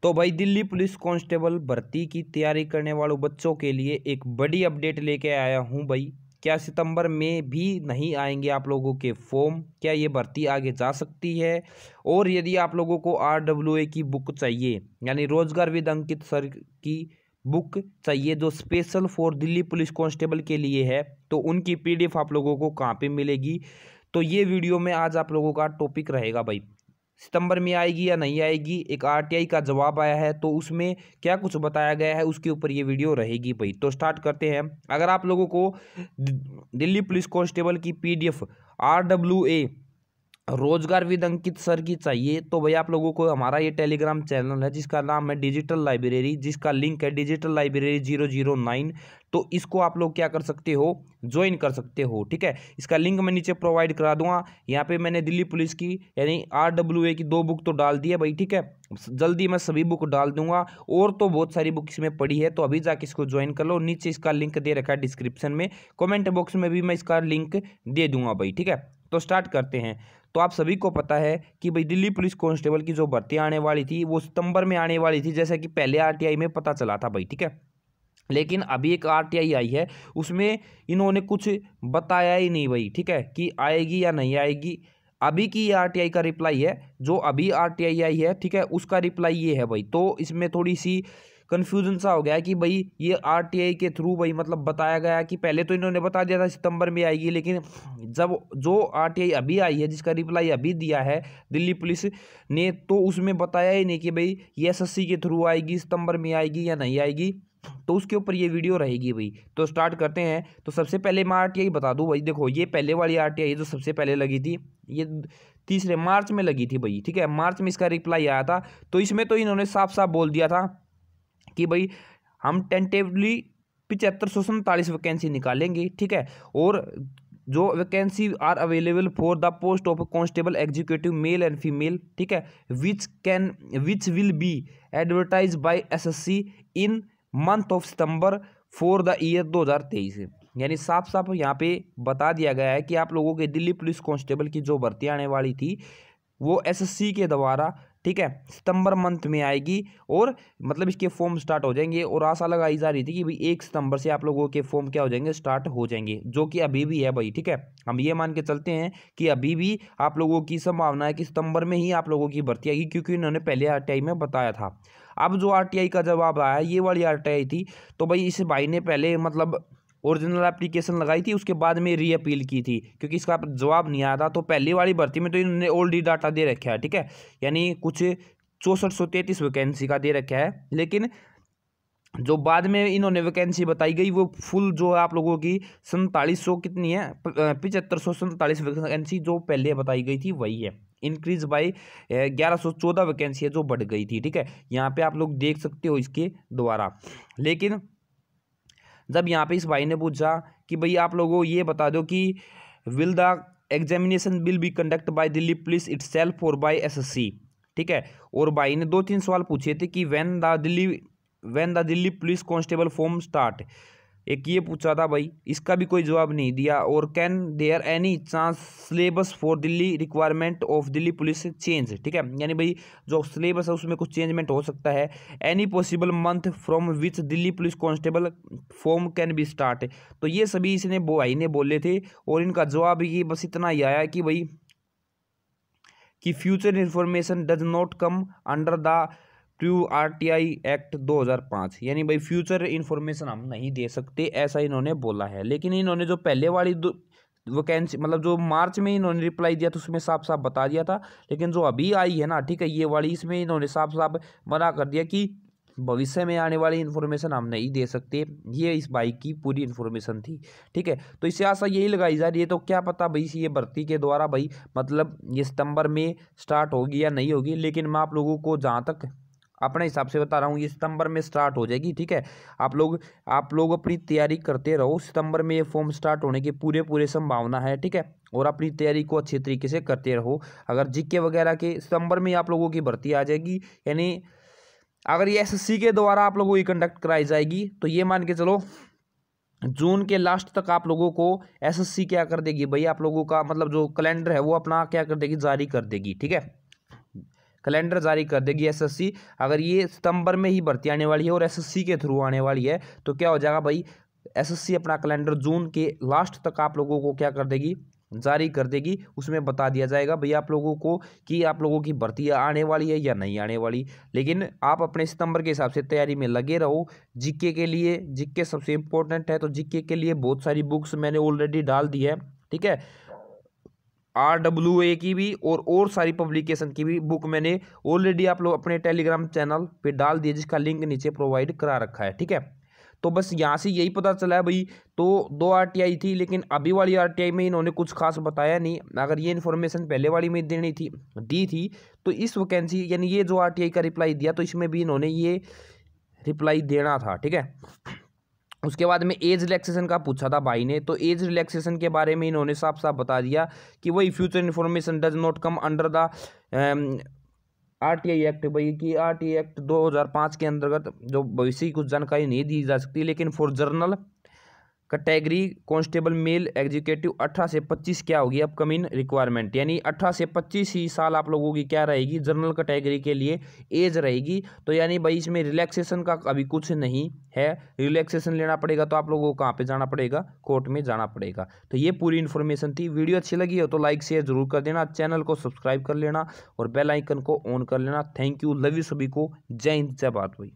तो भाई Delhi police constable भर्ती की तैयारी करने वालों बच्चों के लिए एक बड़ी अपडेट लेके आया हूं भाई। क्या सितंबर में भी नहीं आएंगे आप लोगों के फॉर्म? क्या ये भर्ती आगे जा सकती है? और यदि आप लोगों को RWA की बुक चाहिए, यानी रोजगार विद अंकित सर की बुक चाहिए जो special for Delhi police constable के लिए है, तो उनकी PDF आप लोगों को कहाँ पे मिलेगी? तो ये वीडियो में आज आप लोगों का टॉपिक रहेगा भाई। सितंबर में आएगी या नहीं आएगी, एक RTI का जवाब आया है तो उसमें क्या कुछ बताया गया है उसके ऊपर ये वीडियो रहेगी भाई। तो स्टार्ट करते हैं। अगर आप लोगों को दिल्ली पुलिस कांस्टेबल की PDF RWA रोजगार विद अंकित सर की चाहिए तो भाई आप लोगों को हमारा ये टेलीग्राम चैनल है जिसका नाम है डिजिटल लाइब्रेरी, जिसका लिंक है डिजिटल लाइब्रेरी 009। तो इसको आप लोग क्या कर सकते हो, ज्वाइन कर सकते हो। ठीक है, इसका लिंक मैं नीचे प्रोवाइड करा दूंगा। यहाँ पे मैंने दिल्ली पुलिस की यानी RWA की 2 बुक तो डाल दी है भाई। ठीक है, जल्दी मैं सभी बुक डाल दूंगा और तो बहुत सारी बुक इसमें पड़ी है, तो अभी जाके इसको ज्वाइन कर लो। नीचे इसका लिंक दे रखा है डिस्क्रिप्शन में, कमेंट बॉक्स में भी मैं इसका लिंक दे दूंगा भाई। ठीक है, तो स्टार्ट करते हैं। तो आप सभी को पता है कि भाई दिल्ली पुलिस कांस्टेबल की जो भर्ती आने वाली थी वो सितंबर में आने वाली थी, जैसा कि पहले RTI में पता चला था भाई। ठीक है, लेकिन अभी एक RTI आई है, उसमें इन्होंने कुछ बताया ही नहीं भाई। ठीक है, कि आएगी या नहीं आएगी। अभी की RTI का रिप्लाई है, जो अभी RTI आई है, ठीक है, उसका रिप्लाई ये है भाई। तो इसमें थोड़ी सी कन्फ्यूजन सा हो गया कि भाई ये RTI के थ्रू भाई मतलब बताया गया कि पहले तो इन्होंने बता दिया था सितंबर में आएगी, लेकिन जब जो RTI अभी आई है जिसका रिप्लाई अभी दिया है दिल्ली पुलिस ने, तो उसमें बताया ही नहीं कि भाई ये SSC के थ्रू आएगी, सितंबर में आएगी या नहीं आएगी। तो उसके ऊपर ये वीडियो रहेगी भाई। तो स्टार्ट करते हैं। तो सबसे पहले मैं RTI बता दूं भाई, देखो ये पहले वाली RTI जो सबसे पहले लगी थी, ये 3 मार्च में लगी थी भाई। ठीक है, मार्च में इसका रिप्लाई आया था। तो इसमें तो इन्होंने साफ साफ बोल दिया था कि भाई हम टेंटेटिवली 7547 वैकेंसी निकालेंगे। ठीक है, और जो vacancy are available for the post of constable executive male and female. ठीक है, which will be advertise by SSC in month of September for the year 2023। यानी साफ साफ यहाँ पे बता दिया गया है कि आप लोगों के दिल्ली पुलिस कांस्टेबल की जो भर्ती आने वाली थी वो SSC के द्वारा, ठीक है, सितंबर मंथ में आएगी और मतलब इसके फॉर्म स्टार्ट हो जाएंगे। और आशा लगाई जा रही थी कि भाई 1 सितंबर से आप लोगों के फॉर्म क्या हो जाएंगे, स्टार्ट हो जाएंगे, जो कि अभी भी है भाई। ठीक है, हम ये मान के चलते हैं कि अभी भी आप लोगों की संभावना है कि सितंबर में ही आप लोगों की भर्ती आएगी, क्योंकि इन्होंने पहले RTI में बताया था। अब जो RTI का जवाब आया ये वाली RTI थी, तो भाई इस भाई ने पहले मतलब ओरिजिनल एप्लीकेशन लगाई थी, उसके बाद में री अपील की थी, क्योंकि इसका जवाब नहीं आया था। तो पहली वाली भर्ती में तो इन्होंने ऑलरेडी डाटा दे रखा है। ठीक है, यानी कुछ 6433 वैकेंसी का दे रखा है, लेकिन जो बाद में इन्होंने वैकेंसी बताई गई वो फुल जो है आप लोगों की 4700 कितनी है, 7547 वैकेंसी जो पहले बताई गई थी वही है। इंक्रीज बाई 1114 वैकेंसी है जो बढ़ गई थी। ठीक है, यहाँ पे आप लोग देख सकते हो इसके द्वारा। लेकिन जब यहाँ पे इस भाई ने पूछा कि भाई आप लोगों ये बता दो कि will the examination will be conduct bye Delhi police itself और बाय SSC। ठीक है, और भाई ने 2-3 सवाल पूछे थे कि when the Delhi police constable form start, एक ये पूछा था भाई, इसका भी कोई जवाब नहीं दिया। और can there any chance syllabus for Delhi requirement of Delhi police change. ठीक है, यानी भाई जो सिलेबस है उसमें कुछ चेंजमेंट हो सकता है। Any possible month from which Delhi police constable form can be start. तो ये सभी इसने भाई ने बोले थे, और इनका जवाब ये बस इतना ही आया कि भाई कि future information does not come under the true RTI act 2005। यानी भाई फ्यूचर इंफॉर्मेशन हम नहीं दे सकते, ऐसा इन्होंने बोला है। लेकिन इन्होंने जो पहले वाली वैकेंसी मतलब जो मार्च में इन्होंने रिप्लाई दिया था उसमें साफ साफ बता दिया था, लेकिन जो अभी आई है ना, ठीक है, ये वाली, इसमें इन्होंने साफ साफ मना कर दिया कि भविष्य में आने वाली इन्फॉर्मेशन हम नहीं दे सकते। ये इस भाई की पूरी इन्फॉर्मेशन थी। ठीक है, तो इससे आशा यही लगाई जा रही है। तो क्या पता भाई ये भर्ती के द्वारा भाई मतलब ये सितंबर में स्टार्ट होगी या नहीं होगी, लेकिन मैं आप लोगों को जहाँ तक अपने हिसाब से बता रहा हूँ ये सितंबर में स्टार्ट हो जाएगी। ठीक है, आप लोग अपनी तैयारी करते रहो, सितंबर में ये फॉर्म स्टार्ट होने की पूरे संभावना है। ठीक है, और अपनी तैयारी को अच्छे तरीके से करते रहो। अगर GK वगैरह के सितंबर में आप लोगों की भर्ती आ जाएगी, यानी अगर ये SSC के द्वारा आप लोगों की कंडक्ट कराई जाएगी, तो ये मान के चलो जून के लास्ट तक आप लोगों को SSC क्या कर देगी भाई, आप लोगों का मतलब जो कैलेंडर है वो अपना क्या कर देगी, जारी कर देगी। ठीक है, कैलेंडर जारी कर देगी एसएससी। अगर ये सितंबर में ही भर्ती आने वाली है और एसएससी के थ्रू आने वाली है तो क्या हो जाएगा भाई, एसएससी अपना कैलेंडर जून के लास्ट तक आप लोगों को क्या कर देगी, जारी कर देगी। उसमें बता दिया जाएगा भाई आप लोगों को कि आप लोगों की भर्ती आने वाली है या नहीं आने वाली। लेकिन आप अपने सितंबर के हिसाब से तैयारी में लगे रहो। जीके के लिए, जीके सबसे इंपॉर्टेंट है, तो जीके के लिए बहुत सारी बुक्स मैंने ऑलरेडी डाल दी है, ठीक है। RWA की भी और सारी पब्लिकेशन की भी बुक मैंने ऑलरेडी आप लोग अपने टेलीग्राम चैनल पे डाल दिए, जिसका लिंक नीचे प्रोवाइड करा रखा है, ठीक है। तो बस यहाँ से यही पता चला है भाई, तो 2 RTI थी, लेकिन अभी वाली RTI में इन्होंने कुछ खास बताया नहीं। अगर ये इन्फॉर्मेशन पहले वाली में देनी थी, दी थी, तो इस वैकेंसी यानी ये जो RTI का रिप्लाई दिया तो इसमें भी इन्होंने ये रिप्लाई देना था, ठीक है। उसके बाद में एज रिलैक्सेशन का पूछा था भाई ने, तो एज रिलैक्सेशन के बारे में इन्होंने साफ साफ बता दिया कि वही future information does not come under the RTI act, भाई कि RTI एक्ट 2005 के अंतर्गत जो भविष्य की कुछ जानकारी नहीं दी जा सकती। लेकिन for general category constable male executive 18 से 25 क्या होगी अपकमिंग रिक्वायरमेंट, यानी 18 से 25 ही साल आप लोगों की क्या रहेगी, जनरल कैटेगरी के लिए एज रहेगी। तो यानी भाई इसमें रिलैक्सेशन का अभी कुछ नहीं है। रिलैक्सेशन लेना पड़ेगा तो आप लोगों को कहाँ पे जाना पड़ेगा, कोर्ट में जाना पड़ेगा। तो ये पूरी इन्फॉर्मेशन थी। वीडियो अच्छी लगी हो तो लाइक शेयर जरूर कर देना, चैनल को सब्सक्राइब कर लेना और बेल आइकन को ऑन कर लेना। थैंक यू, लव यू सभी को। जय हिंद, जय भारत भाई।